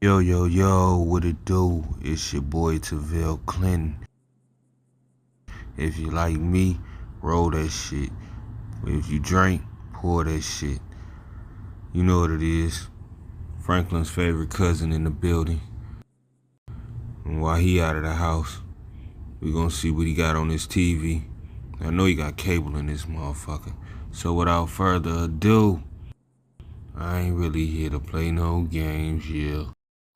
Yo, yo, yo, what it do? It's your boy Tavell Clinton. If you like me, roll that shit. If you drink, pour that shit. You know what it is. Franklin's favorite cousin in the building. And while he out of the house, we gonna see what he got on his TV. I know he got cable in this motherfucker. So without further ado, I ain't really here to play no games, yeah.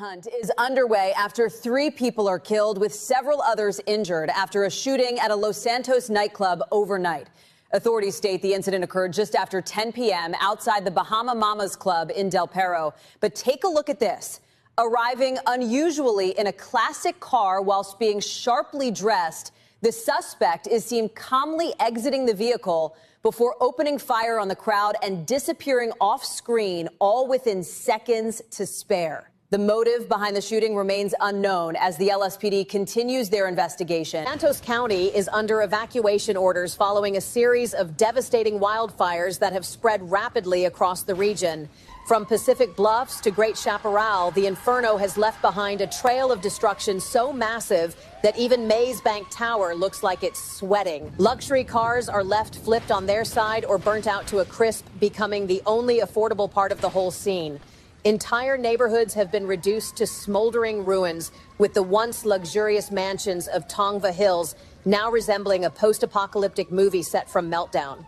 Hunt is underway after 3 people are killed with several others injured after a shooting at a Los Santos nightclub overnight. Authorities state the incident occurred just after 10 p.m. outside the Bahama Mamas Club in Del Perro. But take a look at this. Arriving unusually in a classic car whilst being sharply dressed, the suspect is seen calmly exiting the vehicle before opening fire on the crowd and disappearing off screen, all within seconds to spare. The motive behind the shooting remains unknown as the LSPD continues their investigation. Santos County is under evacuation orders following a series of devastating wildfires that have spread rapidly across the region. From Pacific Bluffs to Great Chaparral, the inferno has left behind a trail of destruction so massive that even Mays Bank Tower looks like it's sweating. Luxury cars are left flipped on their side or burnt out to a crisp, becoming the only affordable part of the whole scene. Entire neighborhoods have been reduced to smoldering ruins, with the once luxurious mansions of Tongva Hills now resembling a post-apocalyptic movie set from Meltdown.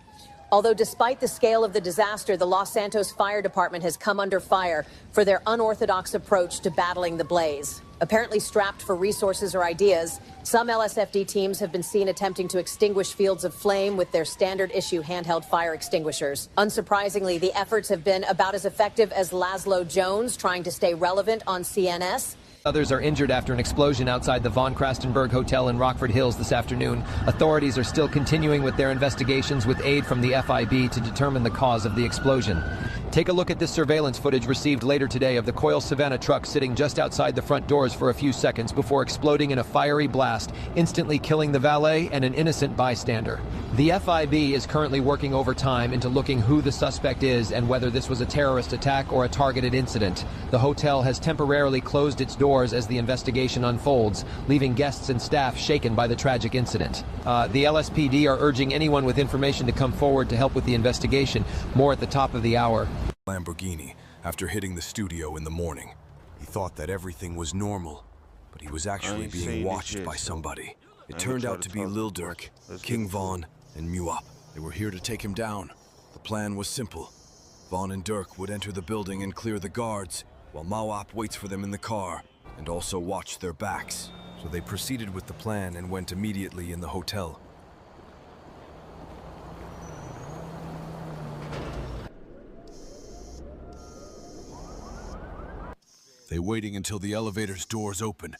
Although despite the scale of the disaster, the Los Santos Fire Department has come under fire for their unorthodox approach to battling the blaze. Apparently strapped for resources or ideas, some LSFD teams have been seen attempting to extinguish fields of flame with their standard-issue handheld fire extinguishers. Unsurprisingly, the efforts have been about as effective as Laszlo Jones trying to stay relevant on CNS. Others are injured after an explosion outside the Von Krastenberg Hotel in Rockford Hills this afternoon. Authorities are still continuing with their investigations with aid from the FIB to determine the cause of the explosion. Take a look at this surveillance footage received later today of the Coil Savannah truck sitting just outside the front doors for a few seconds before exploding in a fiery blast, instantly killing the valet and an innocent bystander. The FIB is currently working overtime into looking who the suspect is and whether this was a terrorist attack or a targeted incident. The hotel has temporarily closed its doors as the investigation unfolds, leaving guests and staff shaken by the tragic incident. The LSPD are urging anyone with information to come forward to help with the investigation. More at the top of the hour. Lamborghini after hitting the studio in the morning. He thought that everything was normal, but he was actually being watched by somebody. It turned out to be Lil Durk, King Von, and Muop. They were here to take him down. The plan was simple. Von and Durk would enter the building and clear the guards, while Muop waits for them in the car and also watch their backs. So they proceeded with the plan and went immediately in the hotel. They waiting until the elevator's doors open,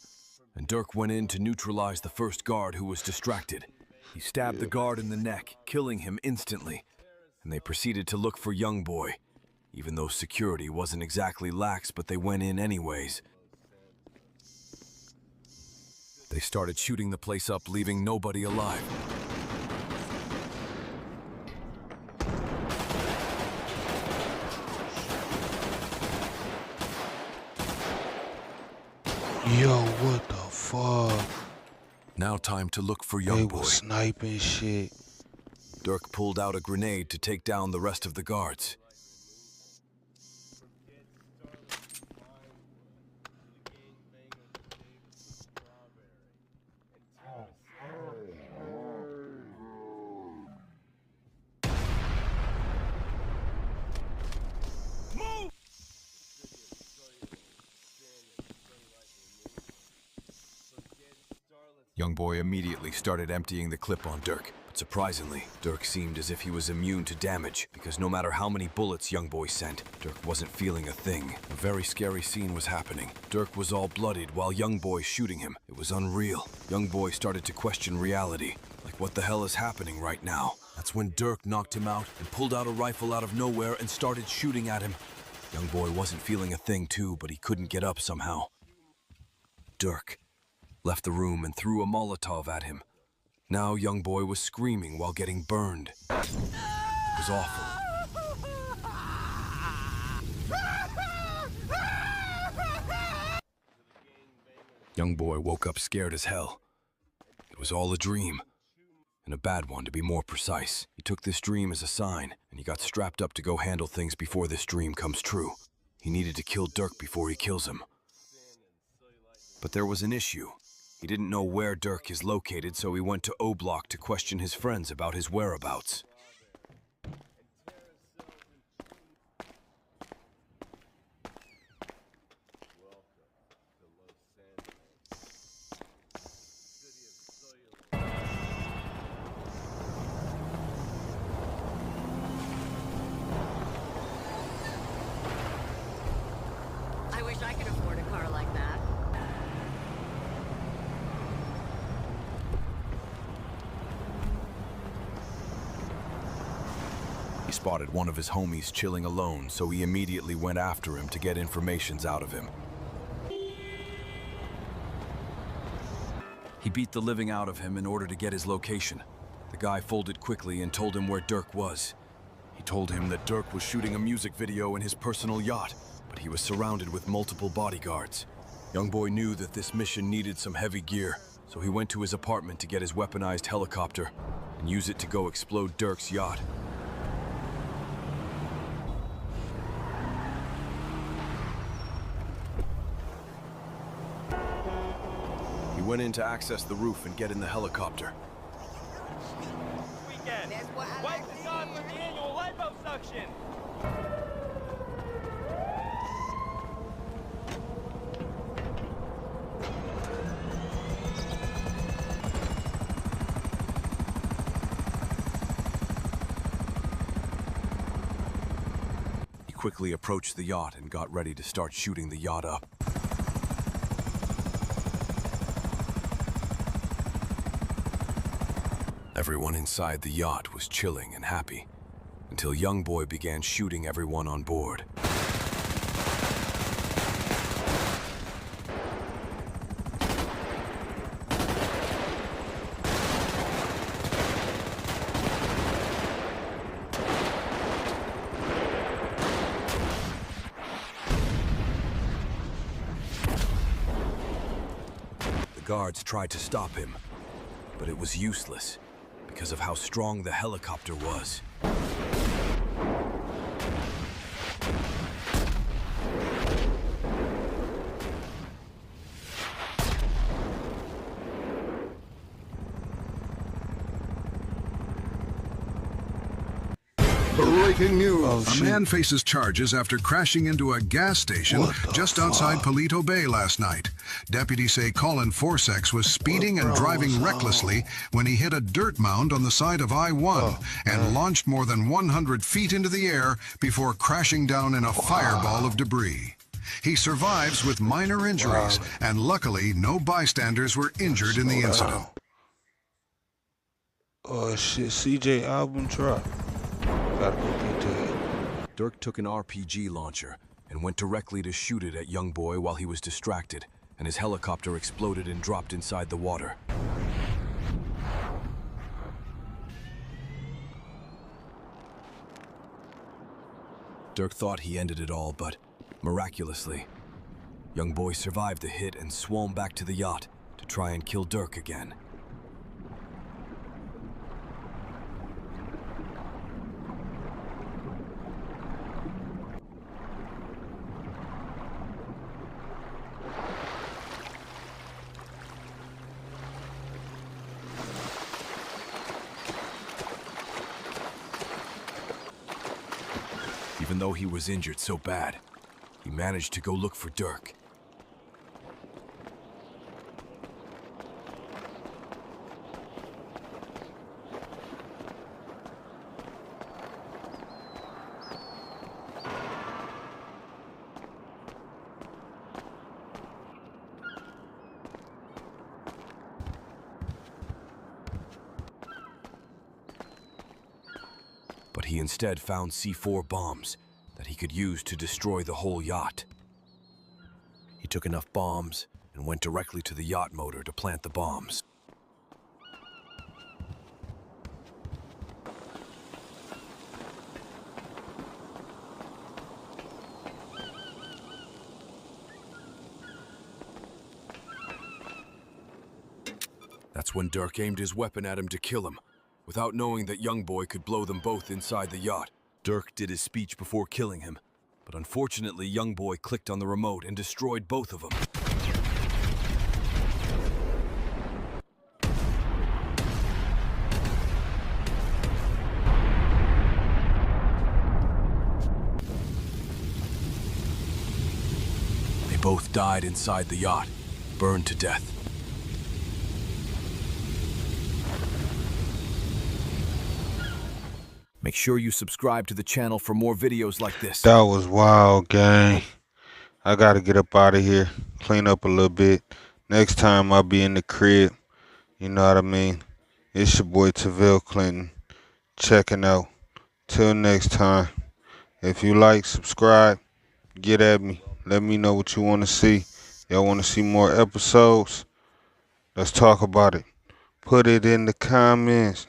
and Durk went in to neutralize the first guard who was distracted. He stabbed the guard in the neck, killing him instantly, and they proceeded to look for Young Boy. Even though security wasn't exactly lax, but they went in anyways. They started shooting the place up, leaving nobody alive. Yo, what the fuck? Now time to look for Young They Boy. was sniping shit. Durk pulled out a grenade to take down the rest of the guards. Young Boy immediately started emptying the clip on Durk, but surprisingly, Durk seemed as if he was immune to damage, because no matter how many bullets Young Boy sent, Durk wasn't feeling a thing. A very scary scene was happening. Durk was all bloodied while Young Boy shooting him. It was unreal. Young Boy started to question reality, like what the hell is happening right now? That's when Durk knocked him out and pulled out a rifle out of nowhere and started shooting at him. Young Boy wasn't feeling a thing too, but he couldn't get up somehow. Durk left the room and threw a Molotov at him. Now Young Boy was screaming while getting burned. It was awful. Young boy woke up scared as hell. It was all a dream, and a bad one to be more precise. He took this dream as a sign, and he got strapped up to go handle things before this dream comes true. He needed to kill Dirk before he kills him. But there was an issue. He didn't know where Dirk is located, so he went to O Block to question his friends about his whereabouts. I wish I could afford a car like that. He spotted one of his homies chilling alone, so he immediately went after him to get informations out of him. He beat the living out of him in order to get his location. The guy folded quickly and told him where Dirk was. He told him that Dirk was shooting a music video in his personal yacht, but he was surrounded with multiple bodyguards. Young boy knew that this mission needed some heavy gear, so he went to his apartment to get his weaponized helicopter and use it to go explode Dirk's yacht. He went in to access the roof and get in the helicopter. Weekend. Wipe this off for the annual liposuction. He quickly approached the yacht and got ready to start shooting the yacht up. Everyone inside the yacht was chilling and happy, until young boy began shooting everyone on board. The guards tried to stop him, but it was useless because of how strong the helicopter was. Breaking news. A man faces charges after crashing into a gas station just outside Palito Bay last night. Deputies say Colin Forsex was speeding and driving recklessly when he hit a dirt mound on the side of I-1 and launched more than 100 feet into the air before crashing down in a fireball of debris. He survives with minor injuries, and luckily no bystanders were injured in the incident. Oh shit, CJ album drop. Gotta go get that. Dirk took an RPG launcher and went directly to shoot it at young boy while he was distracted, and his helicopter exploded and dropped inside the water. Dirk thought he ended it all, but miraculously, young boy survived the hit and swam back to the yacht to try and kill Dirk again. Even though he was injured so bad, he managed to go look for Dirk. But he instead found C4 bombs that he could use to destroy the whole yacht. He took enough bombs and went directly to the yacht motor to plant the bombs. That's when Dirk aimed his weapon at him to kill him, without knowing that young boy could blow them both inside the yacht. Dirk did his speech before killing him, but unfortunately young boy clicked on the remote and destroyed both of them. They both died inside the yacht, burned to death. Make sure you subscribe to the channel for more videos like this. That was wild, gang. I gotta get up out of here, clean up a little bit. Next time I'll be in the crib. You know what I mean? It's your boy Tavell Clinton checking out. Till next time. If you like, subscribe, get at me. Let me know what you want to see. Y'all want to see more episodes? Let's talk about it. Put it in the comments.